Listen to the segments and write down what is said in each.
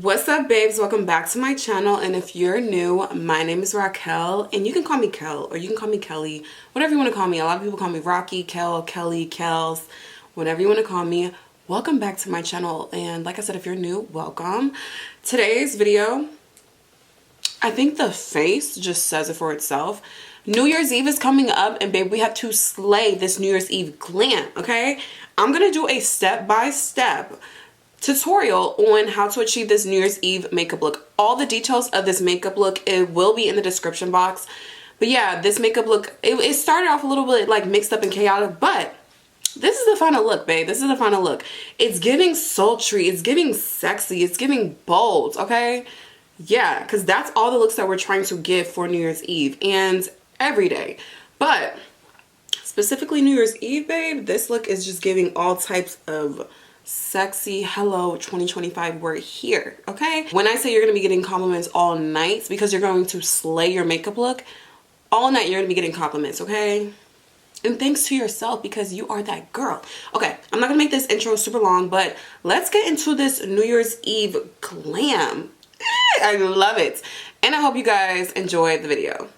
What's up, babes? Welcome back to my channel, and if you're new, my name is Rockelle, and you can call me Kel, or you can call me Kelly, whatever you want to call me. A lot of people call me Rocky, Kel, Kelly, Kels, whatever you want to call me. Welcome back to my channel, and like I said, if you're new, welcome. Today's video, I think the face just says it for itself. New Year's Eve is coming up, and babe, we have to slay this New Year's Eve glam, okay? I'm gonna do a step-by-step tutorial on how to achieve this New Year's Eve makeup look. All the details of this makeup look, it will be in the description box. But yeah, this makeup look, it started off a little bit like mixed up and chaotic, but this is the final look, babe. This is the final look. It's giving sultry, it's giving sexy, it's giving bold, okay? Yeah, because that's all the looks that we're trying to give for New Year's Eve and every day. But specifically New Year's Eve, babe, this look is just giving all types of sexy. Hello 2025, we're here, okay? When I say you're gonna be getting compliments all night because you're going to slay your makeup look, all night you're gonna be getting compliments, okay? And thanks to yourself, because you are that girl. Okay, I'm not gonna make this intro super long, but let's get into this New Year's Eve glam. I love it, and I hope you guys enjoyed the video.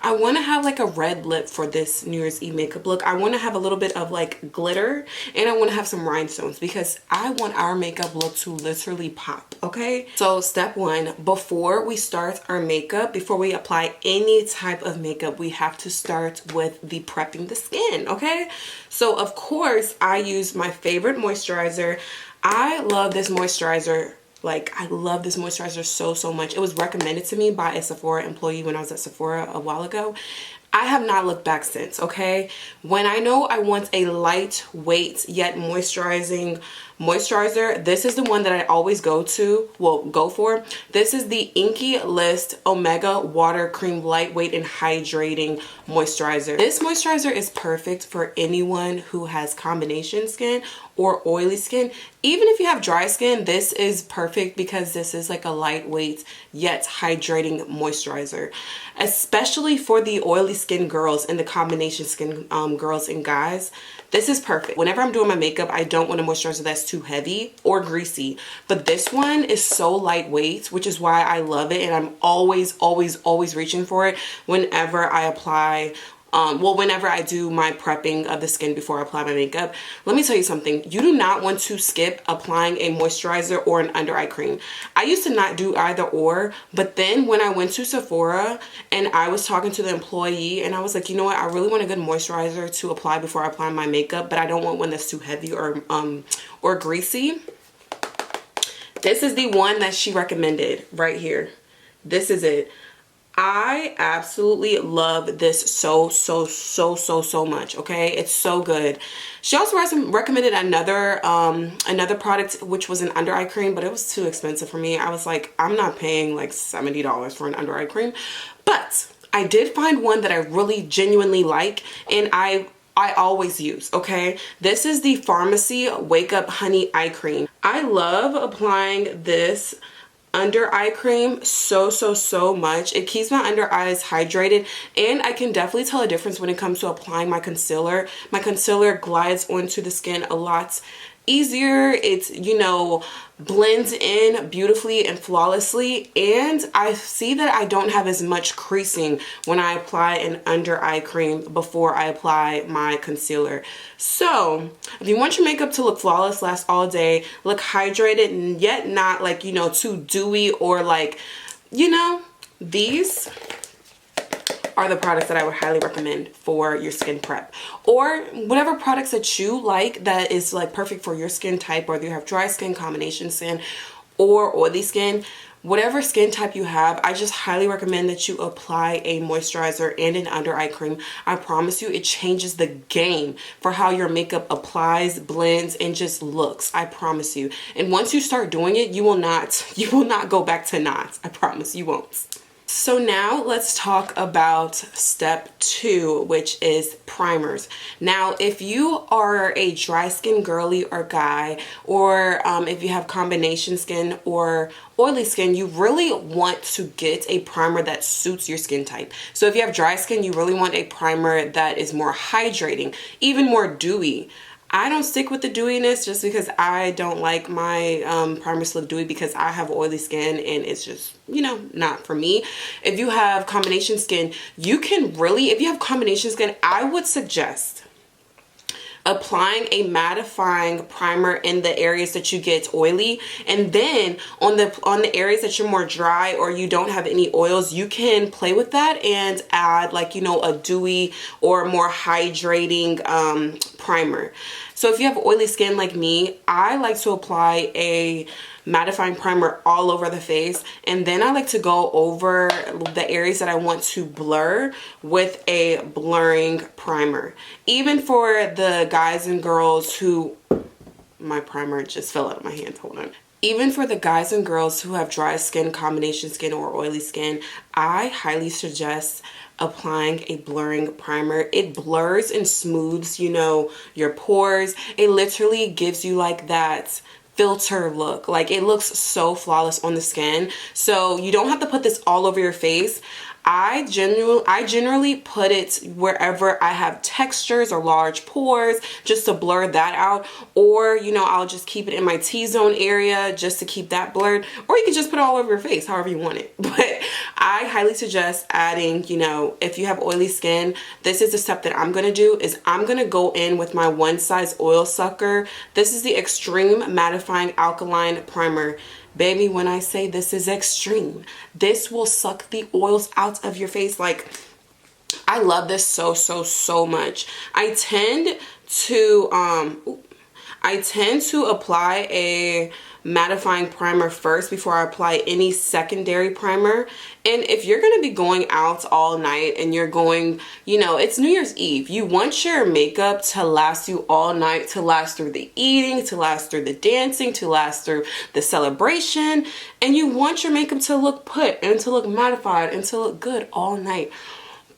I want to have like a red lip for this New Year's Eve makeup look. I want to have a little bit of like glitter, and I want to have some rhinestones because I want our makeup look to literally pop, okay? So step one, before we start our makeup, before we apply any type of makeup, we have to start with the prepping the skin, okay? So of course, I use my favorite moisturizer. I love this moisturizer. Like, I love this moisturizer so much. It was recommended to me by a Sephora employee when I was at Sephora a while ago. I have not looked back since, okay? When I know I want a lightweight yet moisturizing moisturizer, this is the one that I always go for. This is the INKEY List Omega Water Cream Lightweight and Hydrating Moisturizer. This moisturizer is perfect for anyone who has combination skin or oily skin. Even if you have dry skin, this is perfect because this is like a lightweight yet hydrating moisturizer. Especially for the oily skin girls and the combination skin girls and guys, this is perfect. Whenever I'm doing my makeup, I don't want a moisturizer that's too heavy or greasy. But this one is so lightweight, which is why I love it. And I'm always reaching for it whenever I apply whenever I do my prepping of the skin before I apply my makeup. Let me tell you something. You do not want to skip applying a moisturizer or an under eye cream. I used to not do either or, but then when I went to Sephora and I was talking to the employee and I was like, you know what? I really want a good moisturizer to apply before I apply my makeup, but I don't want one that's too heavy or greasy. This is the one that she recommended right here. This is it. I absolutely love this so much, okay? It's so good. She also recommended another product, which was an under eye cream, but it was too expensive for me. I was like, I'm not paying like $70 for an under eye cream. But I did find one that I really genuinely like, and I always use, okay? This is the FARMACY Wake Up Honey Eye Cream. I love applying this under eye cream so much. It keeps my under eyes hydrated, and I can definitely tell a difference when it comes to applying my concealer. My concealer glides onto the skin a lot easier. It's, you know, blends in beautifully and flawlessly, and I see that I don't have as much creasing when I apply an under eye cream before I apply my concealer. So if you want your makeup to look flawless, last all day, look hydrated and yet not like, you know, too dewy or like, you know, these are the products that I would highly recommend for your skin prep, or whatever products that you like that is like perfect for your skin type, whether you have dry skin, combination skin, or oily skin. Whatever skin type you have, I just highly recommend that you apply a moisturizer and an under eye cream. I promise you, it changes the game for how your makeup applies, blends, and just looks. I promise you. And once you start doing it, you will not go back to not. I promise you won't. So now let's talk about step 2, which is primers. Now, if you are a dry skin girly or guy, or if you have combination skin or oily skin, you really want to get a primer that suits your skin type. So if you have dry skin, you really want a primer that is more hydrating, even more dewy. I don't stick with the dewiness just because I don't like my primers to look dewy because I have oily skin and it's just, you know, not for me. If you have combination skin, you can really, if you have combination skin, I would suggest applying a mattifying primer in the areas that you get oily, and then on the areas that you're more dry or you don't have any oils, you can play with that and add, like, you know, a dewy or more hydrating primer. So if you have oily skin like me, I like to apply a mattifying primer all over the face, and then I like to go over the areas that I want to blur with a blurring primer. Even for the guys and girls who, my primer just fell out of my hand, hold on. Even for the guys and girls who have dry skin, combination skin, or oily skin, I highly suggest applying a blurring primer. It blurs and smooths, you know, your pores. It literally gives you like that filter look. Like, it looks so flawless on the skin. So you don't have to put this all over your face. I generally put it wherever I have textures or large pores, just to blur that out. Or, you know, I'll just keep it in my T-zone area just to keep that blurred. Or you can just put it all over your face, however you want it. But I highly suggest adding, you know, if you have oily skin, this is the step that I'm going to do, is I'm going to go in with my One Size Oil Sucker. This is the Extreme Mattifying Alkaline Primer. Baby, when I say this is extreme, this will suck the oils out of your face. Like, I love this so much. I tend to apply a mattifying primer first before I apply any secondary primer. And if you're going to be going out all night and you're going, you know, it's New Year's Eve, you want your makeup to last you all night, to last through the eating, to last through the dancing, to last through the celebration, and you want your makeup to look put and to look mattified and to look good all night.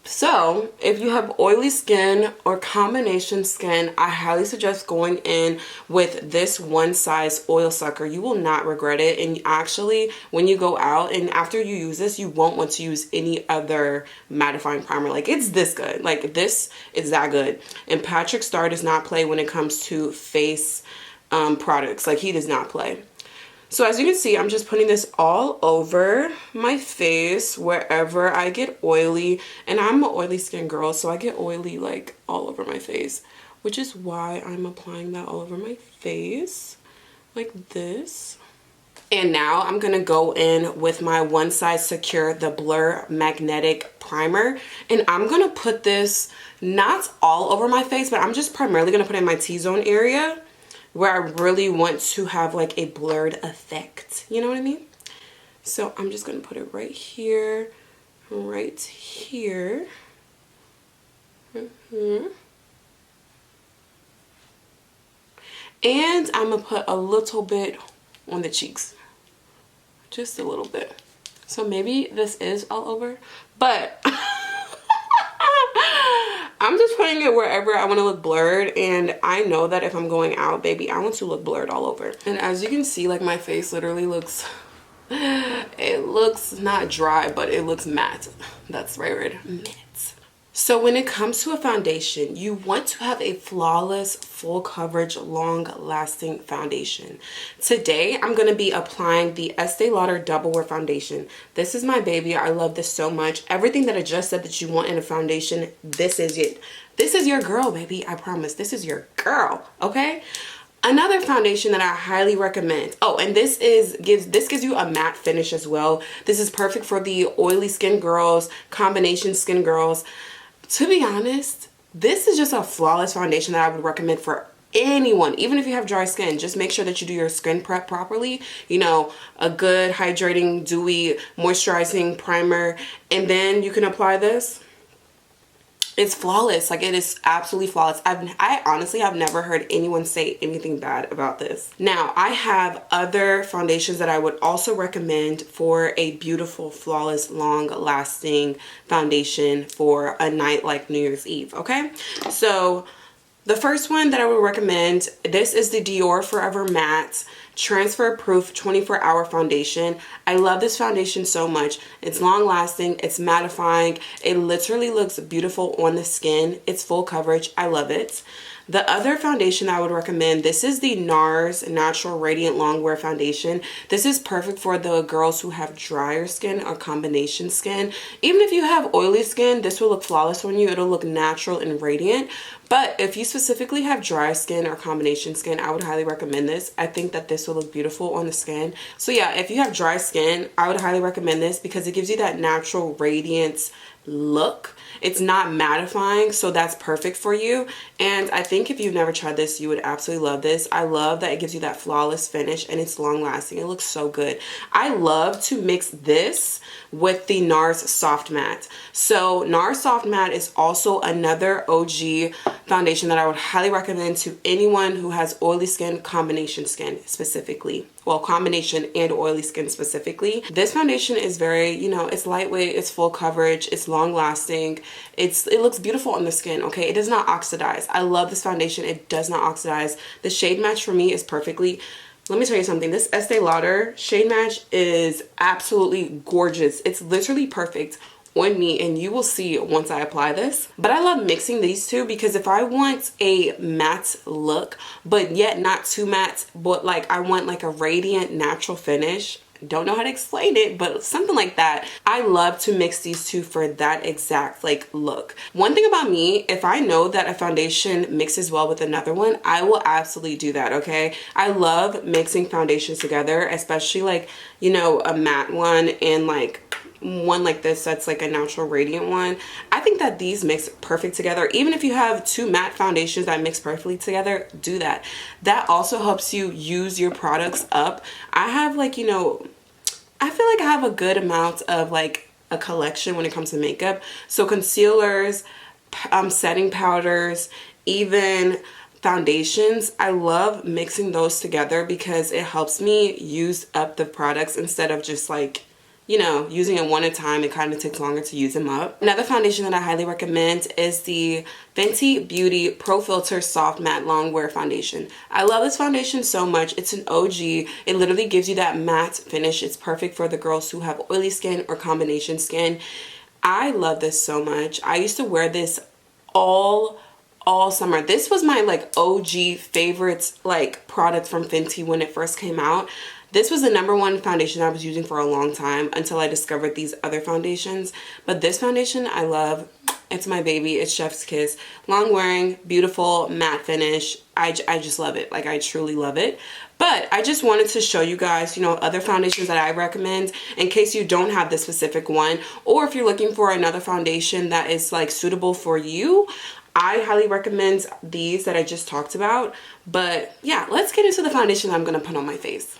So if you have oily skin or combination skin, I highly suggest going in with this One Size Oil Sucker. You will not regret it. And actually, when you go out and after you use this, you won't want to use any other mattifying primer. Like, it's this good. Like, this is that good. And Patrick Star does not play when it comes to face products. Like, he does not play. So as you can see, I'm just putting this all over my face wherever I get oily. And I'm an oily skin girl, so I get oily like all over my face, which is why I'm applying that all over my face like this. And now I'm going to go in with my One Size Secure the Blur Magnetic Primer. And I'm going to put this not all over my face, but I'm just primarily going to put it in my T-zone area, where I really want to have like a blurred effect. You know what I mean? So I'm just going to put it right here, right here. And I'm going to put a little bit on the cheeks. Just a little bit. So maybe this is all over, but I'm just putting it wherever I want to look blurred, and I know that if I'm going out, baby, I want to look blurred all over. And as you can see, like, my face literally looks, it looks not dry, but it looks matte. That's the right word, matte. So when it comes to a foundation, you want to have a flawless, full coverage, long-lasting foundation. Today, I'm going to be applying the Estee Lauder Double Wear Foundation. This is my baby. I love this so much. Everything that I just said that you want in a foundation, this is it. This is your girl, baby. I promise. This is your girl, okay? Another foundation that I highly recommend. Oh, and this gives you a matte finish as well. This is perfect for the oily skin girls, combination skin girls. To be honest, this is just a flawless foundation that I would recommend for anyone. Even if you have dry skin, just make sure that you do your skin prep properly. You know, a good hydrating, dewy, moisturizing primer, and then you can apply this. It's flawless. Like, it is absolutely flawless. I honestly have never heard anyone say anything bad about this. Now, I have other foundations that I would also recommend for a beautiful, flawless, long-lasting foundation for a night like New Year's Eve, okay? So the first one that I would recommend, this is the Dior Forever Matte Transfer Proof 24-Hour Foundation. I love this foundation so much. It's long lasting, it's mattifying, it literally looks beautiful on the skin, it's full coverage, I love it. The other foundation I would recommend, this is the NARS Natural Radiant Longwear Foundation. This is perfect for the girls who have drier skin or combination skin. Even if you have oily skin, this will look flawless on you. It'll look natural and radiant. But if you specifically have dry skin or combination skin, I would highly recommend this. I think that this will look beautiful on the skin. So yeah, if you have dry skin, I would highly recommend this because it gives you that natural radiance look. It's not mattifying, so that's perfect for you. And I think if you've never tried this, you would absolutely love this. I love that it gives you that flawless finish and it's long lasting. It looks so good. I love to mix this with the NARS Soft Matte. So NARS Soft Matte is also another OG foundation that I would highly recommend to anyone who has oily skin, combination skin specifically. Well, combination and oily skin specifically. This foundation is very, you know, it's lightweight, it's full coverage, it's long lasting, it looks beautiful on the skin, okay? It does not oxidize. I love this foundation. It does not oxidize. The shade match for me is perfectly. Let me tell you something. This Estee Lauder shade match is absolutely gorgeous. It's literally perfect on me, and you will see once I apply this. But I love mixing these two because if I want a matte look but yet not too matte, but like I want like a radiant natural finish, don't know how to explain it, but something like that, I love to mix these two for that exact like look. One thing about me, if I know that a foundation mixes well with another one, I will absolutely do that, okay? I love mixing foundations together, especially like, you know, a matte one and like one like this that's like a natural radiant one. I think that these mix perfect together. Even if you have two matte foundations that mix perfectly together, do that. That also helps you use your products up. I have like, you know, I feel like I have a good amount of like a collection when it comes to makeup. So concealers, setting powders, even foundations, I love mixing those together because it helps me use up the products instead of just like, you know, using it one at a time. It kind of takes longer to use them up. Another foundation that I highly recommend is the Fenty Beauty Pro Filter Soft Matte Longwear Foundation. I love this foundation so much. It's an OG. It literally gives you that matte finish. It's perfect for the girls who have oily skin or combination skin. I love this so much. I used to wear this all summer. This was my like OG favorite like product from Fenty when it first came out. This was the #1 foundation I was using for a long time until I discovered these other foundations. But this foundation I love. It's my baby. It's chef's kiss. Long wearing, beautiful matte finish. I just love it. Like I truly love it. But I just wanted to show you guys, you know, other foundations that I recommend in case you don't have this specific one, or if you're looking for another foundation that is like suitable for you. I highly recommend these that I just talked about. But yeah, let's get into the foundation I'm going to put on my face.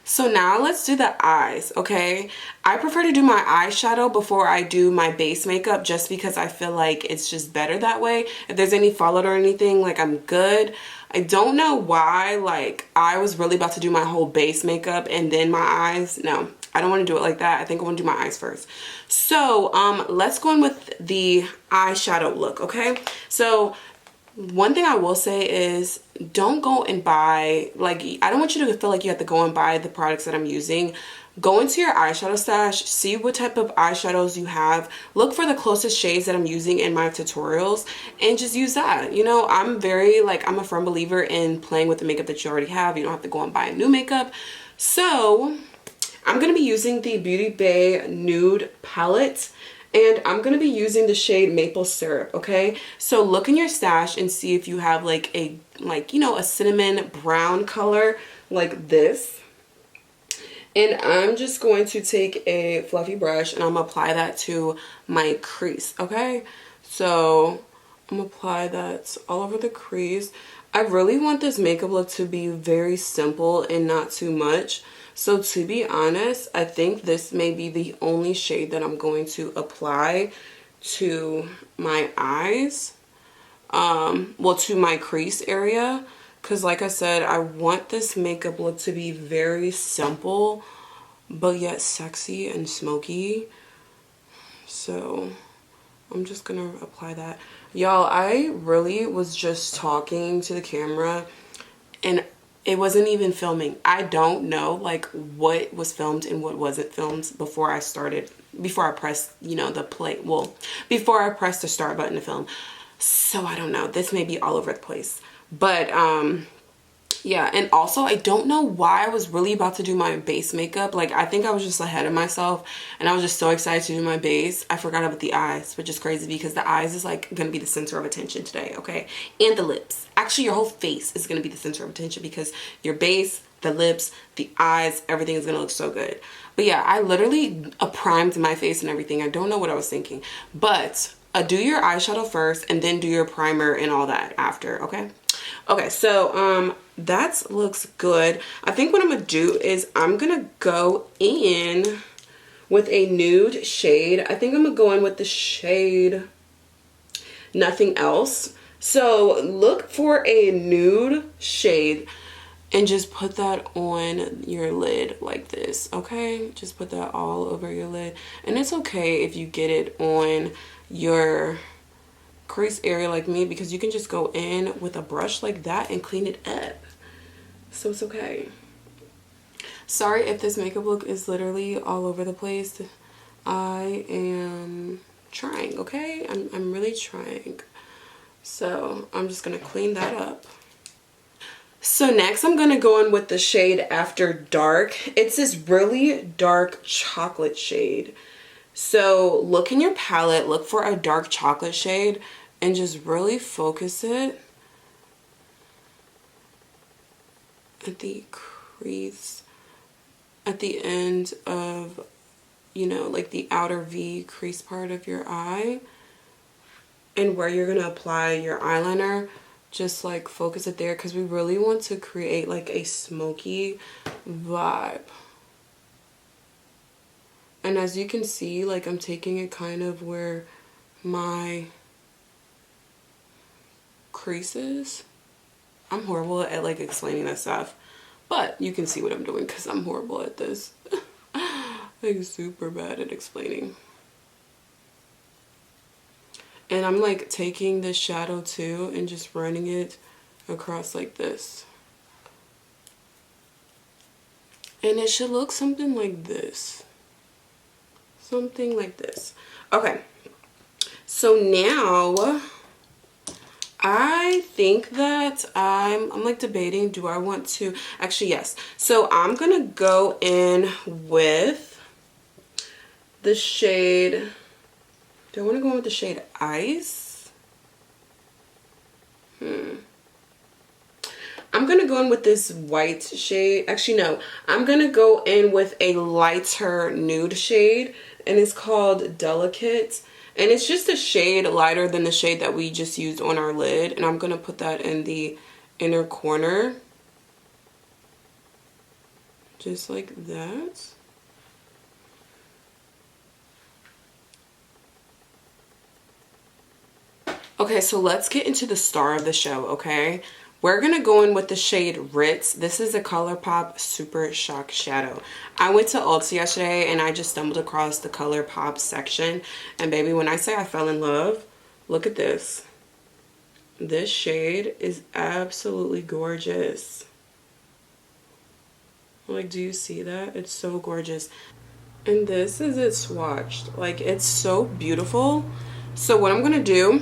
So now let's do the eyes, okay? I prefer to do my eyeshadow before I do my base makeup just because I feel like it's just better that way. If there's any fallout or anything, like I'm good. I don't know why, like I was really about to do my whole base makeup and then my eyes. No, I don't want to do it like that. I think I want to do my eyes first. So let's go in with the eyeshadow look, okay? So one thing I will say is don't go and buy, like, I don't want you to feel like you have to go and buy the products that I'm using. Go into your eyeshadow stash, see what type of eyeshadows you have, look for the closest shades that I'm using in my tutorials, and just use that. You know, I'm a firm believer in playing with the makeup that you already have. You don't have to go and buy new makeup. So I'm going to be using the Beauty Bay Nude palette. And I'm going to be using the shade Maple Syrup, okay? So look in your stash and see if you have like a, you know, a cinnamon brown color like this. And I'm just going to take a fluffy brush and I'm going to apply that to my crease, okay? So I'm going to apply that all over the crease. I really want this makeup look to be very simple and not too much. So to be honest, I think this may be the only shade that I'm going to apply to my eyes, well, to my crease area, because like I said, I want this makeup look to be very simple, but yet sexy and smoky. So I'm just gonna apply that. Y'all, I really was just talking to the camera and it wasn't even filming. I don't know like what was filmed and what wasn't filmed before I pressed, you know, the play, well, before I pressed the start button to film. So I don't know. This may be all over the place. But yeah, and also I don't know why I was really about to do my base makeup. Like, I think I was just ahead of myself and I was just so excited to do my base. I forgot about the eyes, which is crazy because the eyes is like gonna be the center of attention today, okay? And the lips. Actually, your whole face is gonna be the center of attention because your base, the lips, the eyes, everything is gonna look so good. But yeah, I literally primed my face and everything. I don't know what I was thinking, but do your eyeshadow first and then do your primer and all that after, okay? Okay, so that looks good. I think what I'm gonna do is I'm gonna go in with a nude shade. I think I'm gonna go in with the shade Nothing Else. So look for a nude shade and just put that on your lid like this, okay? Just put that all over your lid. And it's okay if you get it on your crease area like me, because you can just go in with a brush like that and clean it up. So it's okay. Sorry if this makeup look is literally all over the place. I am trying, okay? I'm really trying. So I'm just gonna clean that up. So next I'm gonna go in with the shade After Dark. It's this really dark chocolate shade. So look in your palette, look for a dark chocolate shade and just really focus it at the crease, at the end of, you know, like the outer V crease part of your eye. And where you're gonna apply your eyeliner, just like focus it there, because we really want to create like a smoky vibe. And as you can see, like I'm taking it kind of where my creases. I'm horrible at like explaining that stuff, but you can see what I'm doing because I'm horrible at this. Like super bad at explaining. And I'm like taking the shadow too and just running it across like this. And it should look something like this. Something like this. Okay. So now I think that I'm like debating, do I want to, actually yes. So I'm gonna go in with the shade, do I want to go in with the shade Ice? I'm gonna go in with this white shade. Actually no, I'm gonna go in with a lighter nude shade and it's called Delicate. And it's just a shade lighter than the shade that we just used on our lid. And I'm going to put that in the inner corner. Just like that. Okay, so let's get into the star of the show, okay? We're going to go in with the shade Ritz. This is a ColourPop Super Shock Shadow. I went to Ulta yesterday and I just stumbled across the ColourPop section. And baby, when I say I fell in love, look at this. This shade is absolutely gorgeous. Like, do you see that? It's so gorgeous. And this is it swatched. Like, it's so beautiful. So what I'm going to do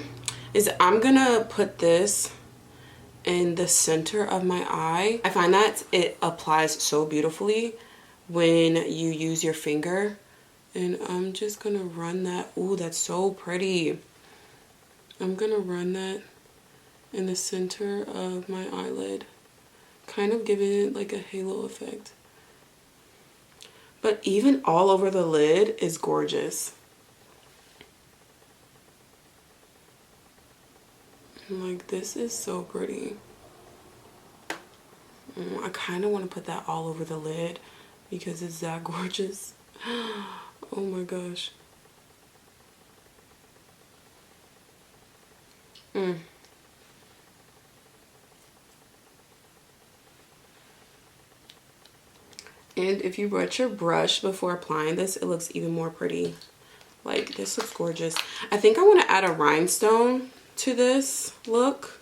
is I'm going to put this in the center of my eye. I find that it applies so beautifully when you use your finger. And I'm just gonna run that. Ooh, that's so pretty. I'm gonna run that in the center of my eyelid, kind of giving it like a halo effect. But even all over the lid is gorgeous. Like, this is so pretty. I kind of want to put that all over the lid because it's that gorgeous. Oh my gosh. And if you wet your brush before applying this, it looks even more pretty. Like, this looks gorgeous. I think I want to add a rhinestone to this look.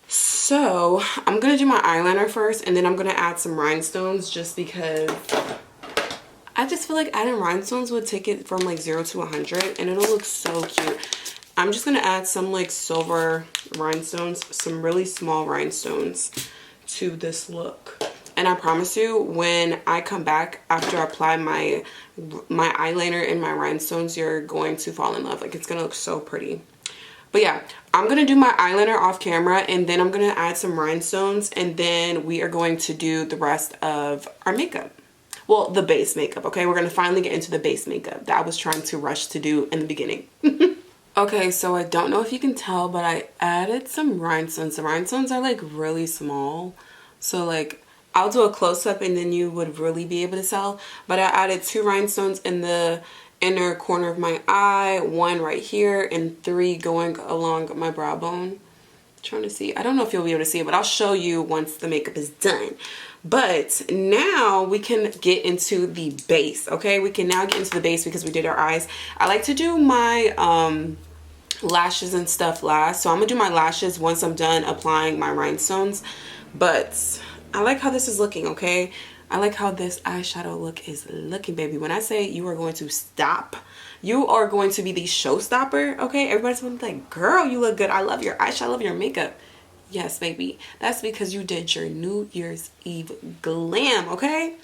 So I'm gonna do my eyeliner first and then I'm gonna add some rhinestones, just because I just feel like adding rhinestones would take it from like 0 to 100 and it'll look so cute. I'm just gonna add some like silver rhinestones, some really small rhinestones to this look. And I promise you, when I come back after I apply my eyeliner and my rhinestones, you're going to fall in love. Like, it's gonna look so pretty. But yeah, I'm gonna do my eyeliner off camera, and then I'm gonna add some rhinestones, and then we are going to do the rest of our makeup. Well, the base makeup, okay? We're gonna finally get into the base makeup that I was trying to rush to do in the beginning. Okay, so I don't know if you can tell, but I added some rhinestones. The rhinestones are like really small. So like, I'll do a close-up and then you would really be able to tell. But I added 2 rhinestones in the inner corner of my eye, 1 right here, and 3 going along my brow bone. I'm trying to see. I don't know if you'll be able to see it, but I'll show you once the makeup is done. But now we can get into the base, okay? We can now get into the base because we did our eyes. I like to do my lashes and stuff last. So I'm gonna do my lashes once I'm done applying my rhinestones. But I like how this is looking, okay? I like how this eyeshadow look is looking, baby. When I say you are going to stop, you are going to be the showstopper, okay? Everybody's gonna be like, girl, you look good. I love your eyeshadow, I love your makeup. Yes, baby. That's because you did your New Year's Eve glam, okay?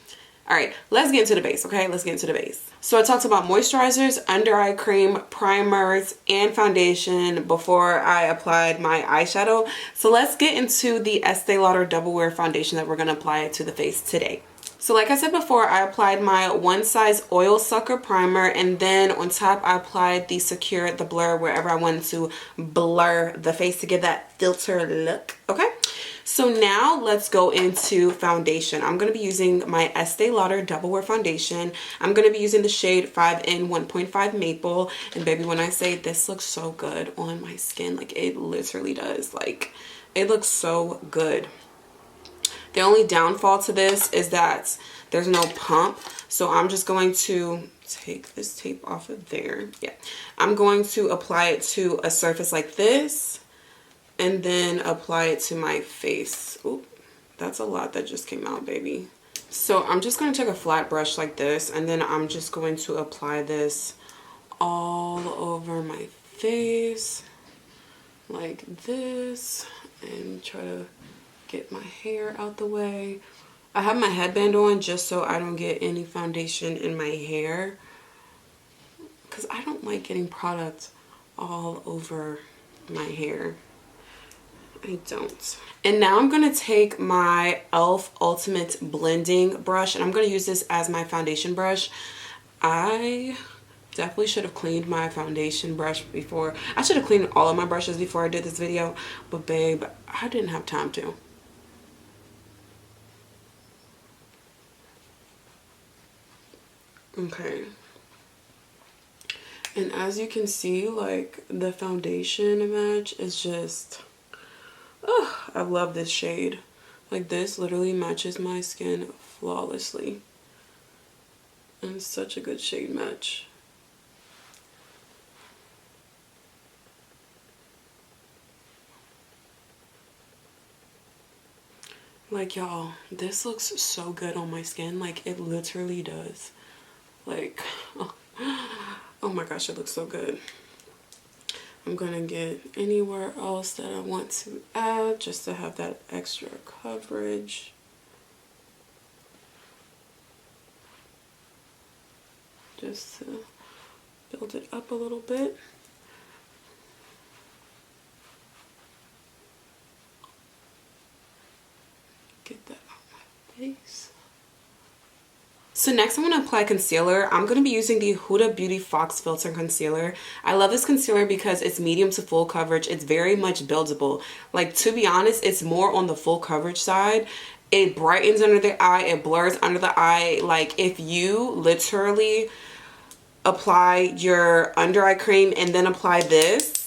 All right, let's get into the base, okay? Let's get into the base. So I talked about moisturizers, under eye cream, primers, and foundation before I applied my eyeshadow. So let's get into the Estee Lauder Double Wear foundation that we're gonna apply to the face today. So like I said before, I applied my One Size Oil Sucker Primer, and then on top I applied the Secure the Blur wherever I wanted to blur the face to give that filter look, okay? So now let's go into foundation. I'm going to be using my Estee Lauder Double Wear foundation. I'm going to be using the shade 5in 1.5 Maple. And baby, when I say this looks so good on my skin, like it literally does. Like, it looks so good. The only downfall to this is that there's no pump. So I'm just going to take this tape off of there. Yeah. I'm going to apply it to a surface like this, and then apply it to my face. Oop, that's a lot that just came out, baby. So I'm just going to take a flat brush like this, and then I'm just going to apply this all over my face like this, and try to get my hair out the way. I have my headband on just so I don't get any foundation in my hair, because I don't like getting product all over my hair. I don't. And now I'm going to take my e.l.f. Ultimate Blending Brush, and I'm going to use this as my foundation brush. I definitely should have cleaned my foundation brush before. I should have cleaned all of my brushes before I did this video, but babe, I didn't have time to. Okay. And as you can see, like, the foundation match is just... oh, I love this shade. Like, this literally matches my skin flawlessly. And it's such a good shade match. Like, y'all, this looks so good on my skin. Like, it literally does. Like, oh my gosh, it looks so good. I'm gonna get anywhere else that I want to add just to have that extra coverage. Just to build it up a little bit. Get that on my face. So next I'm going to apply concealer. I'm going to be using the Huda Beauty Fox Filter Concealer. I love this concealer because it's medium to full coverage. It's very much buildable. Like, to be honest, it's more on the full coverage side. It brightens under the eye. It blurs under the eye. Like, if you literally apply your under eye cream and then apply this,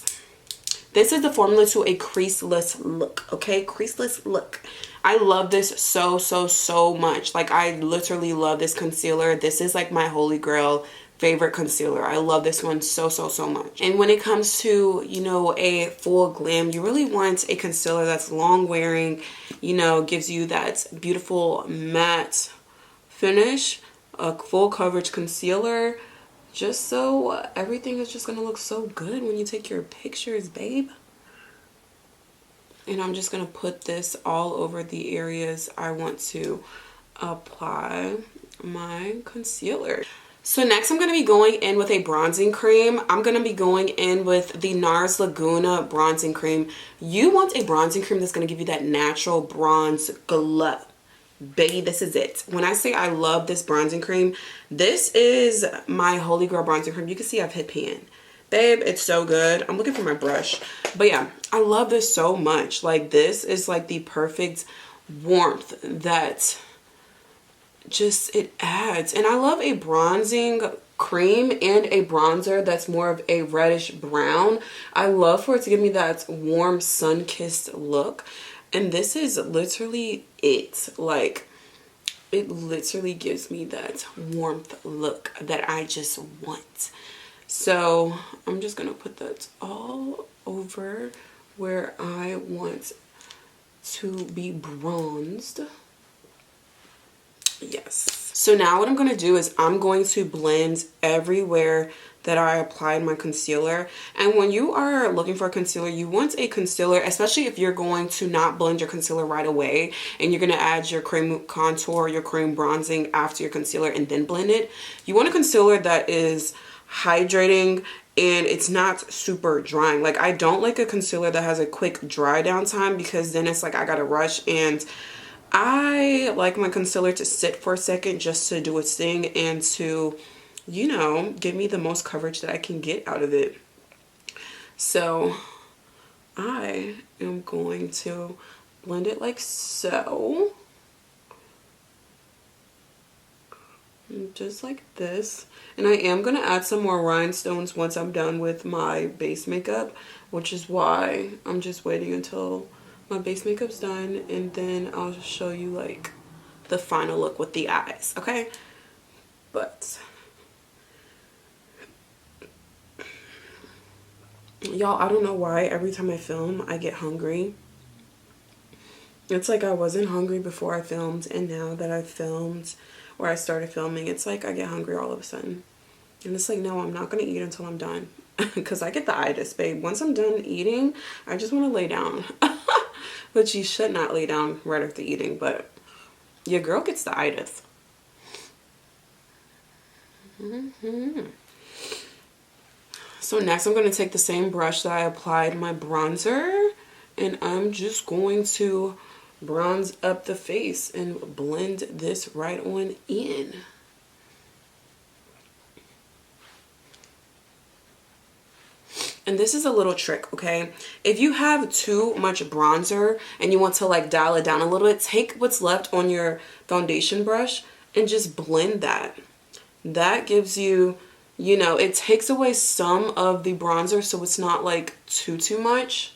this is the formula to a creaseless look, okay? Creaseless look. I love this so much. Like, I literally love this concealer. This is like my holy grail favorite concealer. I love this one so much. And when it comes to, you know, a full glam, you really want a concealer that's long wearing, you know, gives you that beautiful matte finish, a full coverage concealer. just so everything is just gonna look so good when you take your pictures, babe. And I'm just gonna put this all over the areas I want to apply my concealer. So next I'm going to be going in with a bronzing cream. I'm going to be going in with the NARS Laguna bronzing cream. You want a bronzing cream that's going to give you that natural bronze glow. Baby, this is it. When I say I love this bronzing cream, this is my holy grail bronzing cream. You can see I've hit pan. Babe, it's so good. I'm looking for my brush. But yeah, I love this so much. Like, this is like the perfect warmth that just it adds. And I love a bronzing cream and a bronzer that's more of a reddish brown. I love for it to give me that warm sun-kissed look. And this is literally it. Like, it literally gives me that warmth look that I just want. So I'm just gonna put that all over where I want to be bronzed. Yes. So now what I'm going to do is I'm going to blend everywhere that I applied my concealer. And when you are looking for a concealer, you want a concealer, especially if you're going to not blend your concealer right away and you're going to add your cream contour, your cream bronzing after your concealer and then blend it. You want a concealer that is hydrating and it's not super drying. Like, I don't like a concealer that has a quick dry down time, because then it's like I gotta rush, and I like my concealer to sit for a second just to do its thing and to, you know, give me the most coverage that I can get out of it. So I am going to blend it like so. Just like this. And I am going to add some more rhinestones once I'm done with my base makeup, which is why I'm just waiting until my base makeup's done, and then I'll just show you like the final look with the eyes, okay? But y'all, I don't know why every time I film I get hungry. It's like I wasn't hungry before I filmed, and now that I've filmed, or I started filming, it's like I get hungry all of a sudden. And it's like, no, I'm not gonna eat until I'm done. Because I get the itis, babe. Once I'm done eating, I just want to lay down. But you should not lay down right after eating, but your girl gets the itis. So next I'm going to take the same brush that I applied my bronzer, and I'm just going to bronze up the face and blend this right on in. And this is a little trick, okay? If you have too much bronzer and you want to like dial it down a little bit, take what's left on your foundation brush and just blend that. That gives you, you know, it takes away some of the bronzer so it's not like too much.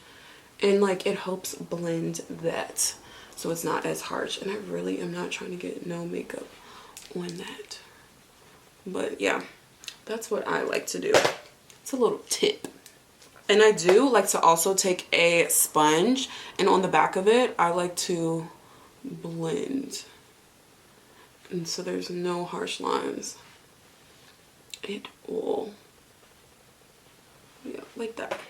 And like it helps blend that so it's not as harsh. And I really am not trying to get no makeup on that. But yeah, that's what I like to do. It's a little tip. And I do like to also take a sponge, and on the back of it, I like to blend. And so there's no harsh lines at all. Yeah, like that.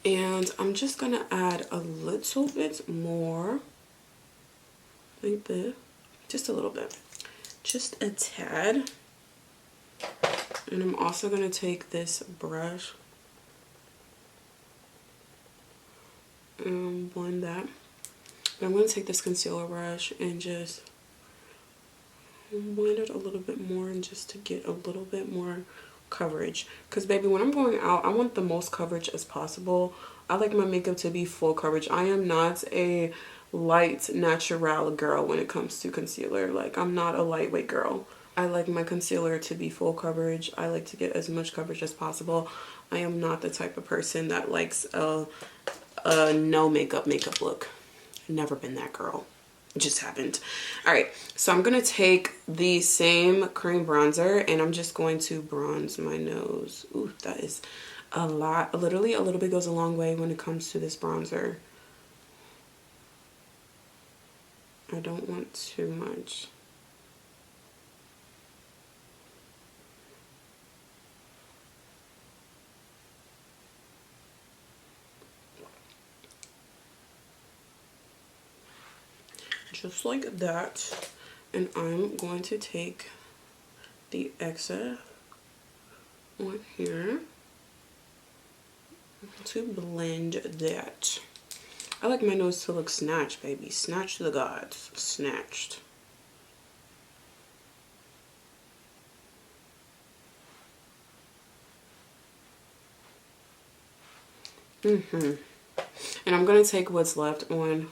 And I'm just going to add a little bit more, like this. Just a little bit. Just a tad. And I'm also going to take this brush and blend that. But I'm going to take this concealer brush and just blend it a little bit more, and just to get a little bit more coverage. Because baby, when I'm going out, I want the most coverage as possible. I like my makeup to be full coverage. I am not a light natural girl when it comes to concealer. Like, I'm not a lightweight girl. I like my concealer to be full coverage. I like to get as much coverage as possible. I am not the type of person that likes a no makeup look. Never been that girl. Just haven't. Alright, so I'm going to take the same cream bronzer and I'm just going to bronze my nose. Ooh, that is a lot. Literally, a little bit goes a long way when it comes to this bronzer. I don't want too much. just like that. And I'm going to take the excess on here to blend that. I like my nose to look snatched, baby. Snatched to the gods. Snatched. And I'm going to take what's left on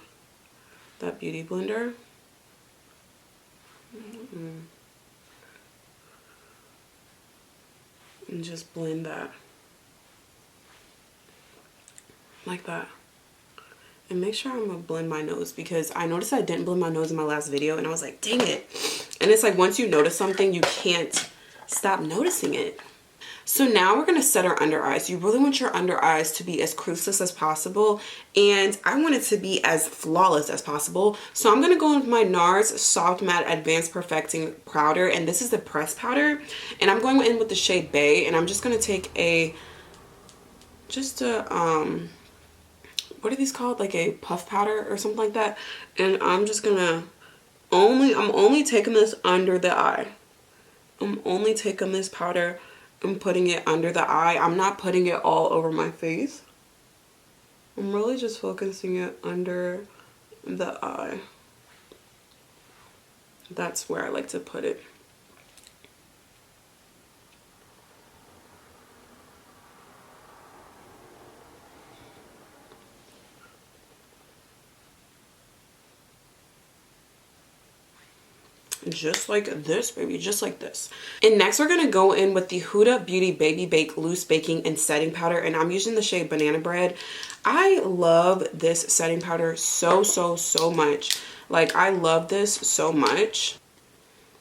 that beauty blender. And just blend that. Like that. And make sure I'm going to blend my nose, because I noticed I didn't blend my nose in my last video and I was like, dang it. And it's like once you notice something, you can't stop noticing it. So now we're going to set our under eyes. You really want your under eyes to be as creaseless as possible, and I want it to be as flawless as possible. So I'm going to go in with my NARS Soft Matte Advanced Perfecting Powder, and this is the pressed powder, and I'm going in with the shade Bay, and I'm just going to take what are these called, like a puff powder or something like that, and I'm just gonna I'm only taking this under the eye. I'm only taking this powder and putting it under the eye. I'm not putting it all over my face. I'm really just focusing it under the eye. That's where I like to put it. Just like this, baby, just like this. And next we're going to go in with the Huda Beauty Baby Bake Loose Baking and Setting Powder, and I'm using the shade Banana Bread. I love this setting powder so much. Like, I love this so much.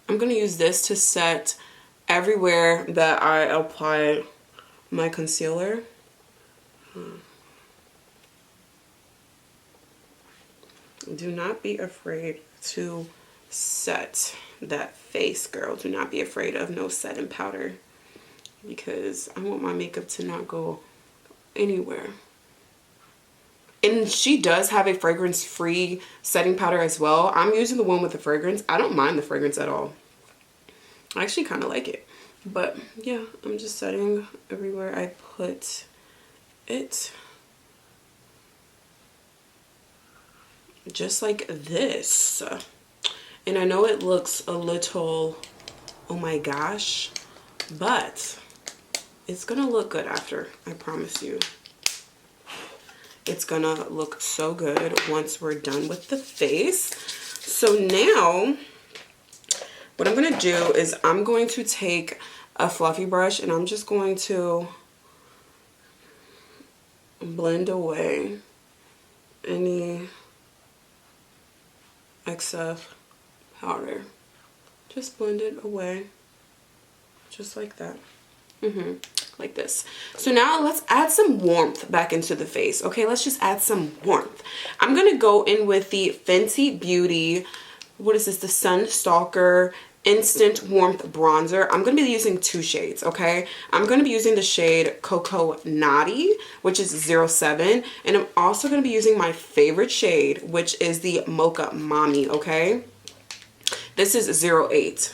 I'm going to use this to set everywhere that I apply my concealer. Do not be afraid to set that face, girl. Do not be afraid of no setting powder, because I want my makeup to not go anywhere. And she does have a fragrance free setting powder as well. I'm using the one with the fragrance. I don't mind the fragrance at all. I actually kind of like it. But yeah, I'm just setting everywhere I put it. Just like this. And I know it looks a little, oh my gosh, but it's gonna look good after, I promise you. It's gonna look so good once we're done with the face. So now, what I'm gonna do is I'm going to take a fluffy brush and I'm just going to blend away any excess powder. Just blend it away, just like that. Like this. So now let's add some warmth back into the face. Okay, let's just add some warmth. I'm gonna go in with the Fenty Beauty, what is this, the Sun Stalker Instant Warmth Bronzer. I'm going to be using two shades, okay? I'm going to be using the shade Cocoa Naughty, which is 07. And I'm also going to be using my favorite shade, which is the Mocha Mommy, okay? This is 08.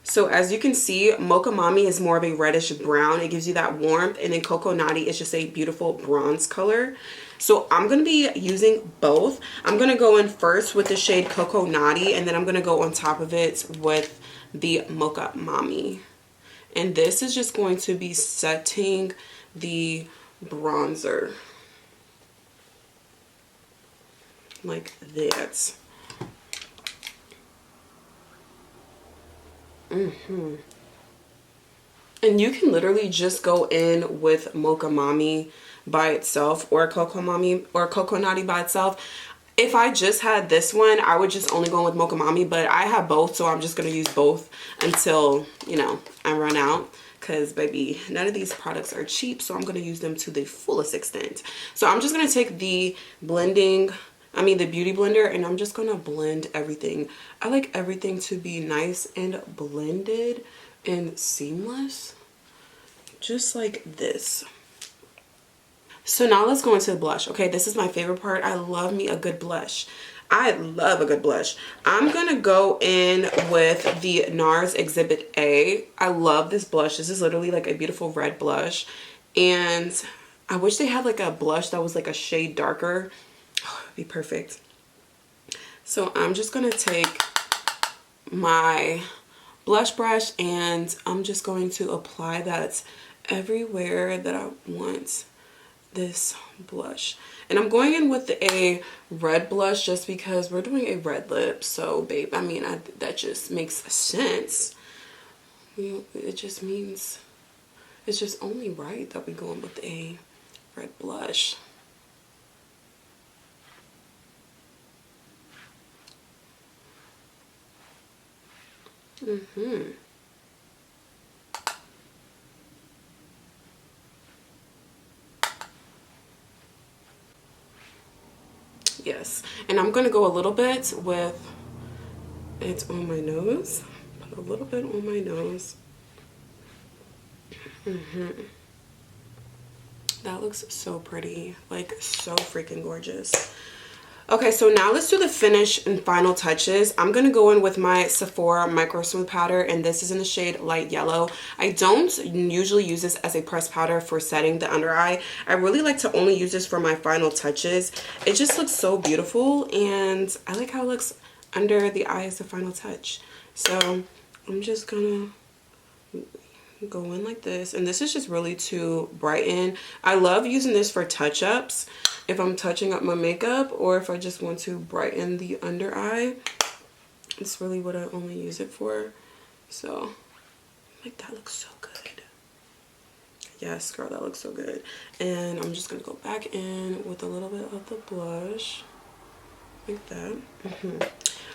So as you can see, Mocha Mommy is more of a reddish brown. It gives you that warmth. And then Cocoa Naughty is just a beautiful bronze color. So I'm going to be using both. I'm going to go in first with the shade Cocoa Naughty, and then I'm going to go on top of it with the Mocha Mommy. And this is just going to be setting the bronzer. Like that. And you can literally just go in with Mocha Mommy by itself, or Cocoa Mommy or Cocoa Naughty by itself. If I just had this one, I would just only go with Mocha Mommy, but I have both, so I'm just going to use both until, you know, I run out, because baby, none of these products are cheap, so I'm going to use them to the fullest extent. So I'm just going to take the beauty blender, and I'm just going to blend everything. I like everything to be nice and blended and seamless, just like this. So now let's go into the blush. Okay, this is my favorite part. I love me a good blush. I love a good blush. I'm gonna go in with the NARS Exhibit A. I love this blush. This is literally like a beautiful red blush, and I wish they had like a blush that was like a shade darker. Oh, it'd be perfect. So I'm just gonna take my blush brush and I'm just going to apply that everywhere that I want this blush. And I'm going in with a red blush just because we're doing a red lip. So babe, I mean, that just makes sense. It just means it's just only right that we go in with a red blush. Yes, and I'm gonna go a little bit with it on my nose. Put a little bit on my nose. That looks so pretty, like so freaking gorgeous. Okay, so now let's do the finish and final touches. I'm gonna go in with my Sephora Micro Smooth Powder, and this is in the shade Light Yellow. I don't usually use this as a pressed powder for setting the under eye. I really like to only use this for my final touches. It just looks so beautiful, and I like how it looks under the eye as the final touch. So I'm just gonna go in like this, and this is just really to brighten. I love using this for touch-ups if I'm touching up my makeup, or if I just want to brighten the under eye. It's really what I only use it for. So like, that looks so good. Yes, girl, that looks so good. And I'm just gonna go back in with a little bit of the blush like that.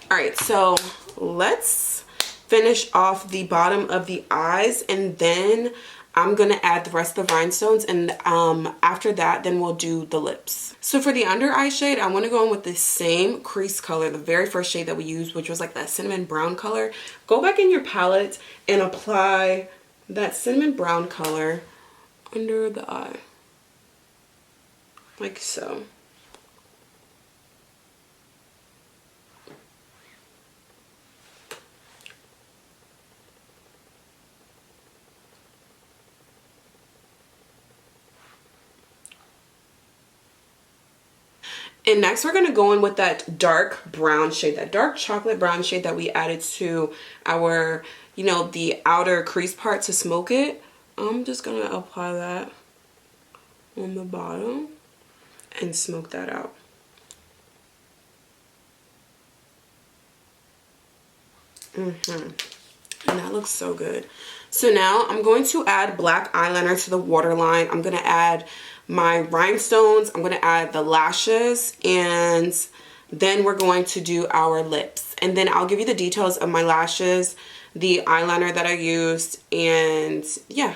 All right, so let's finish off the bottom of the eyes, and then I'm gonna add the rest of the rhinestones, and after that then we'll do the lips. So for the under eye shade, I want to go in with the same crease color, the very first shade that we used, which was like that cinnamon brown color. Go back in your palette and apply that cinnamon brown color under the eye like so. And next we're going to go in with that dark brown shade, that dark chocolate brown shade that we added to our, you know, the outer crease part to smoke it. I'm just going to apply that on the bottom and smoke that out. And that looks so good. So now I'm going to add black eyeliner to the waterline. I'm going to add my rhinestones, I'm going to add the lashes, and then we're going to do our lips. And then I'll give you the details of my lashes, the eyeliner that I used, and yeah.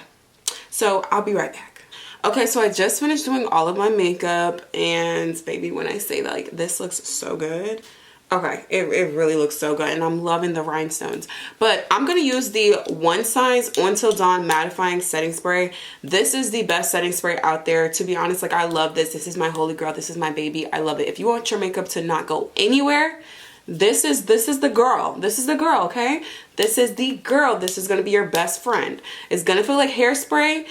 So I'll be right back. Okay, so I just finished doing all of my makeup, and baby, when I say that, like, this looks so good. Okay, it really looks so good, and I'm loving the rhinestones. But I'm going to use the One Size Until Dawn Mattifying Setting Spray. This is the best setting spray out there. To be honest, like, I love this. This is my holy grail. This is my baby. I love it. If you want your makeup to not go anywhere, this is the girl. This is the girl, okay? This is the girl. This is going to be your best friend. It's going to feel like hairspray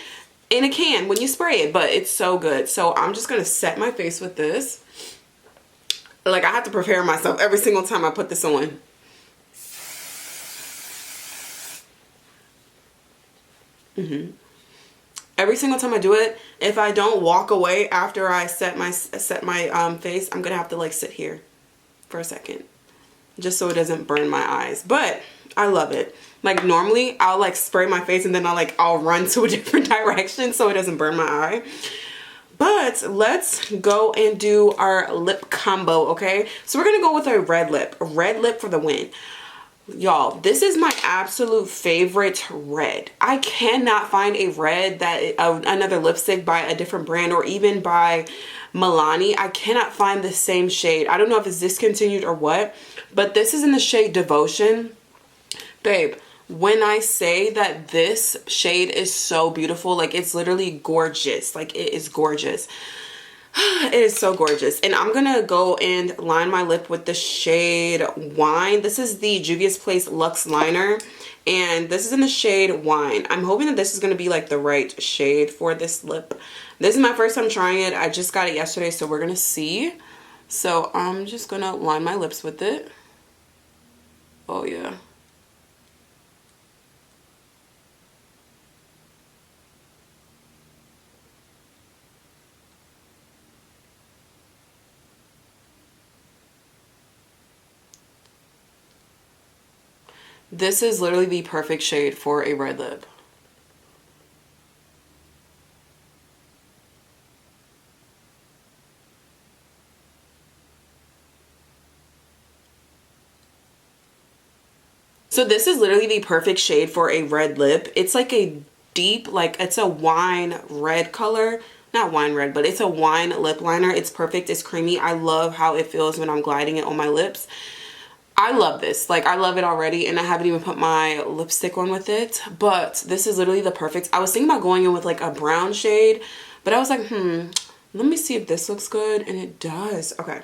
in a can when you spray it, but it's so good. So I'm just going to set my face with this. Like, I have to prepare myself every single time I put this on. Every single time I do it, if I don't walk away after I set my face, I'm gonna have to like sit here for a second just so it doesn't burn my eyes. But I love it. Like, normally I'll like spray my face and then I'll run to a different direction so it doesn't burn my eye. But let's go and do our lip combo, okay? So we're gonna go with a red lip for the win. Y'all, this is my absolute favorite red. I cannot find a red that another lipstick by a different brand or even by Milani. I cannot find the same shade. I don't know if it's discontinued or what, but this is in the shade Devotion. Babe, when I say that this shade is so beautiful, like, it's literally gorgeous. Like, it is gorgeous. It is so gorgeous. And I'm gonna go and line my lip with the shade Wine. This is the Juvia's Place Luxe Liner, and this is in the shade Wine. I'm hoping that this is gonna be like the right shade for this lip. This is my first time trying it. I just got it yesterday, so we're gonna see. So I'm just gonna line my lips with it. Oh yeah. This is literally the perfect shade for a red lip. So this is literally the perfect shade for a red lip. It's like a deep, like it's a wine red color. Not wine red, but it's a wine lip liner. It's perfect. It's creamy. I love how it feels when I'm gliding it on my lips. I love this. Like, I love it already, and I haven't even put my lipstick on with it. But this is literally the perfect. I was thinking about going in with like a brown shade, but I was like, let me see if this looks good, and it does. Okay.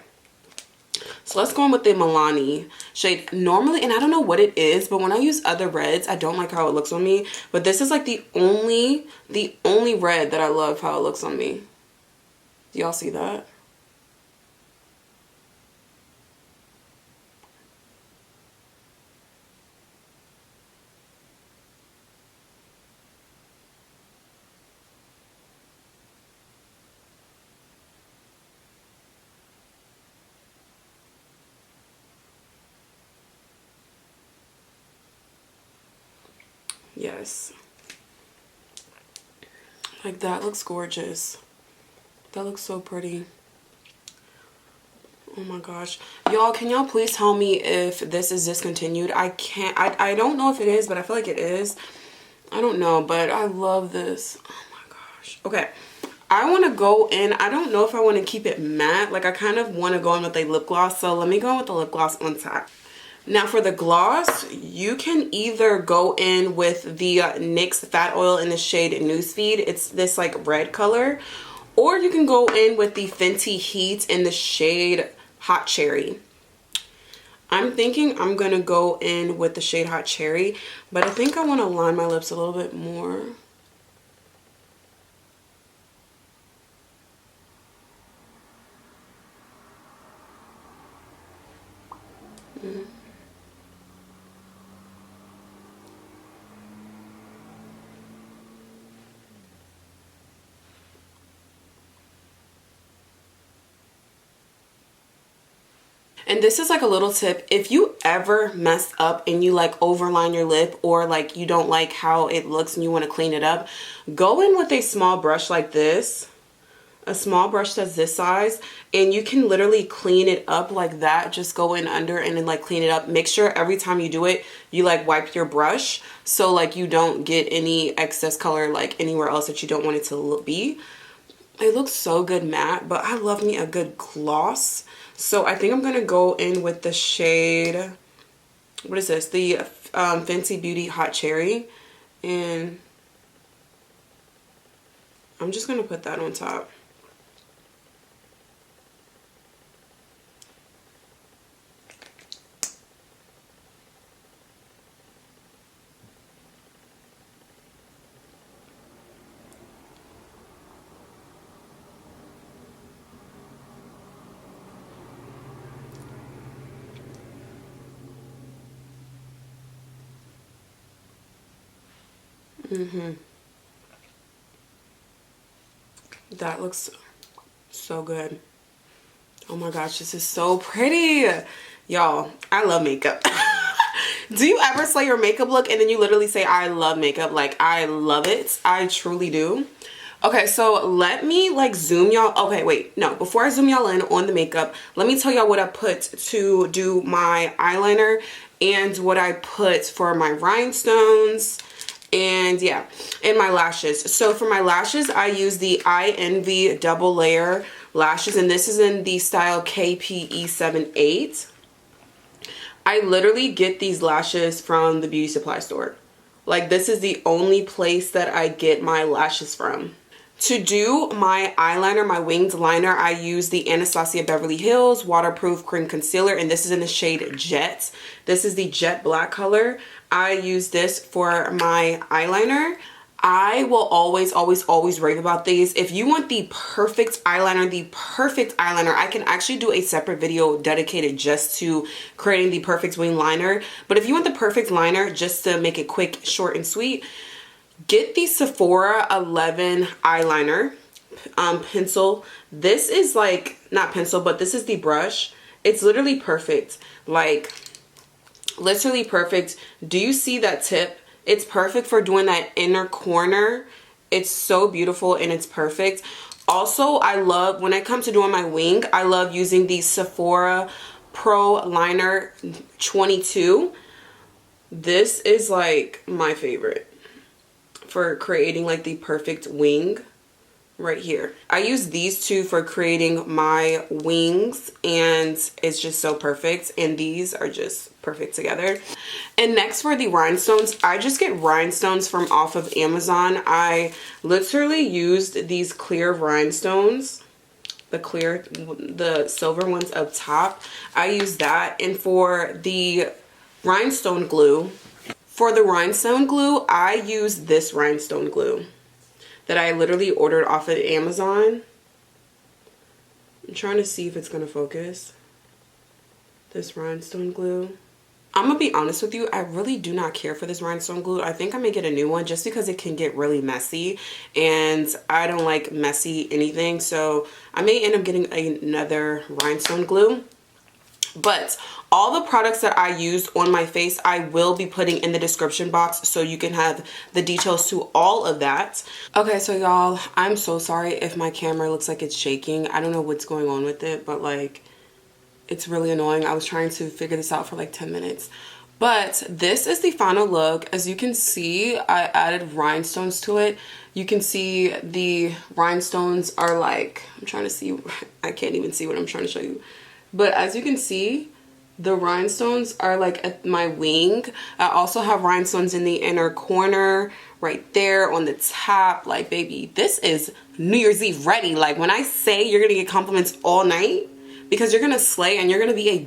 So let's go in with the Milani shade. Normally, and I don't know what it is, but when I use other reds, I don't like how it looks on me. But this is like the only red that I love how it looks on me. Do y'all see that? Yes. Like, that looks gorgeous. That looks so pretty. Oh my gosh. Y'all, can y'all please tell me if this is discontinued? I don't know if it is, but I feel like it is. I don't know, but I love this. Oh my gosh. Okay. I want to go in. I don't know if I want to keep it matte. Like, I kind of want to go in with a lip gloss. So let me go in with the lip gloss on top. Now for the gloss, you can either go in with the NYX Fat Oil in the shade Newsfeed. It's this like red color. Or you can go in with the Fenty Heat in the shade Hot Cherry. I'm thinking I'm going to go in with the shade Hot Cherry. But I think I want to line my lips a little bit more. And this is like a little tip. If you ever mess up and you like overline your lip, or like you don't like how it looks and you want to clean it up, go in with a small brush like this. A small brush that's this size, and you can literally clean it up like that. Just go in under and then like clean it up. Make sure every time you do it, you like wipe your brush so like you don't get any excess color like anywhere else that you don't want it to be. It looks so good matte, but I love me a good gloss. So I think I'm gonna go in with the shade, what is this? The Fenty Beauty Hot Cherry, and I'm just gonna put that on top. That looks so good. Oh my gosh, this is so pretty. Y'all, I love makeup. Do you ever slay your makeup look and then you literally say, I love makeup? Like, I love it. I truly do. Okay, so let me like zoom y'all. Okay, wait, no, before I zoom y'all in on the makeup, let me tell y'all what I put to do my eyeliner and what I put for my rhinestones. And yeah, and my lashes. So for my lashes, I use the iENVY double layer lashes, and this is in the style KPE78. I literally get these lashes from the beauty supply store. Like, this is the only place that I get my lashes from. To do my eyeliner, my winged liner, I use the Anastasia Beverly Hills Waterproof Cream Concealer, and this is in the shade Jet. This is the jet black color. I use this for my eyeliner. I will always rave about these. If you want the perfect eyeliner, I can actually do a separate video dedicated just to creating the perfect wing liner. But if you want the perfect liner, just to make it quick, short, and sweet, get the Sephora 11 eyeliner pencil. This is like, not pencil, but this is the brush. It's literally perfect. Like, literally perfect. Do you see that tip? It's perfect for doing that inner corner. It's so beautiful and it's perfect. Also, I love, when it comes to doing my wing, I love using the Sephora Pro Liner 22. This is like my favorite for creating like the perfect wing right here. I use these two for creating my wings and it's just so perfect, and these are just perfect together. And next for the rhinestones, I just get rhinestones from off of Amazon. I literally used these clear rhinestones, the silver ones up top. I use that. And for the rhinestone glue, I use this rhinestone glue that I literally ordered off of Amazon. I'm trying to see if it's going to focus. This rhinestone glue. I'm going to be honest with you, I really do not care for this rhinestone glue. I think I may get a new one just because it can get really messy, and I don't like messy anything. So I may end up getting another rhinestone glue. But all the products that I used on my face, I will be putting in the description box so you can have the details to all of that. Okay, so y'all, I'm so sorry if my camera looks like it's shaking. I don't know what's going on with it, but like, it's really annoying. I was trying to figure this out for like 10 minutes. But this is the final look. As you can see, I added rhinestones to it. You can see the rhinestones are like, I'm trying to see, I can't even see what I'm trying to show you. But as you can see, the rhinestones are like at my wing. I also have rhinestones in the inner corner right there on the top. Like, baby, this is New Year's Eve ready. Like, when I say you're gonna get compliments all night, because you're gonna slay and you're gonna be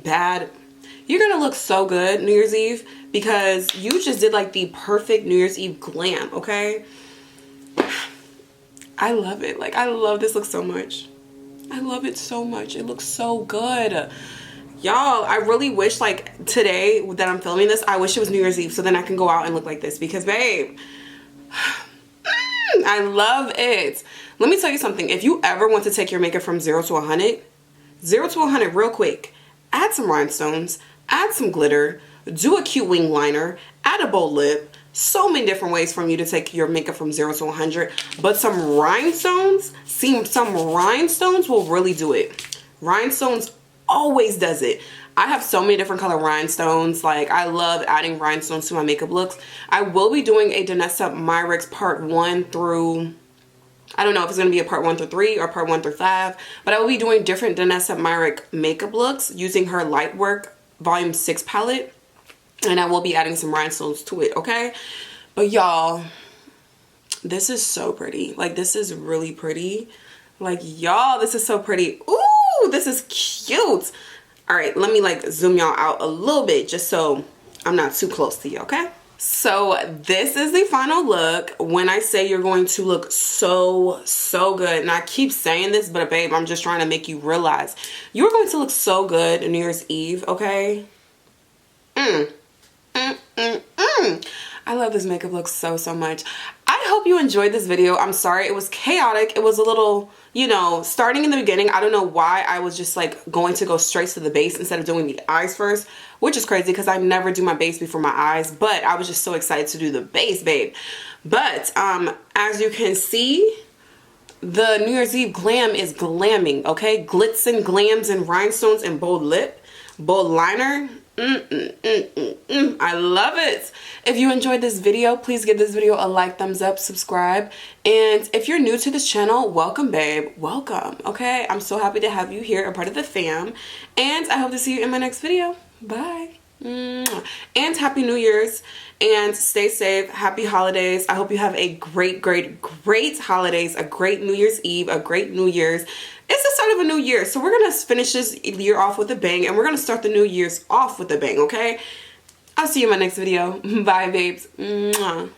you're gonna look so good New Year's Eve, because you just did like the perfect New Year's Eve glam, okay? I love it. Like, I love this look so much. I love it so much. It looks so good. Y'all, I really wish, like, today that I'm filming this, I wish it was New Year's Eve so then I can go out and look like this, because babe, I love it. Let me tell you something. If you ever want to take your makeup from 0 to 100, 0 to 100 real quick, add some rhinestones, add some glitter, do a cute wing liner, add a bold lip. So many different ways for you to take your makeup from 0 to 100. But some rhinestones, some rhinestones will really do it. Rhinestones always does it. I have so many different color rhinestones. Like, I love adding rhinestones to my makeup looks. I will be doing a Danessa Myricks part 1 through, I don't know if it's going to be a part 1 through 3 or part 1 through 5, but I will be doing different Danessa Myrick makeup looks using her Lightwork Volume 6 palette. And I will be adding some rhinestones to it, okay? But y'all, this is so pretty. Like, this is really pretty. Like, y'all, this is so pretty. Ooh, this is cute. All right, let me like zoom y'all out a little bit just so I'm not too close to you, okay? So this is the final look. When I say you're going to look so good, and I keep saying this, but babe, I'm just trying to make you realize you're going to look so good on New Year's Eve, okay? I love this makeup look so much. I hope you enjoyed this video. I'm sorry it was chaotic. It was a little, you know, starting in the beginning. I don't know why I was just like going to go straight to the base instead of doing the eyes first, which is crazy because I never do my base before my eyes, but I was just so excited to do the base, babe. But as you can see, the New Year's Eve glam is glamming, okay? Glitz and glams and rhinestones and bold lip, bold liner. I love it. If you enjoyed this video, please give this video a like, thumbs up, subscribe, and if you're new to this channel, welcome, babe. Welcome. Okay, I'm so happy to have you here, a part of the fam, and I hope to see you in my next video. Bye. And Happy New Year's, and stay safe. Happy holidays. I hope you have a great holidays, a great New Year's Eve, a great New Year's. It's the start of a new year, so we're gonna finish this year off with a bang, and we're gonna start the New Year's off with a bang, okay? I'll see you in my next video. Bye, babes. Mwah.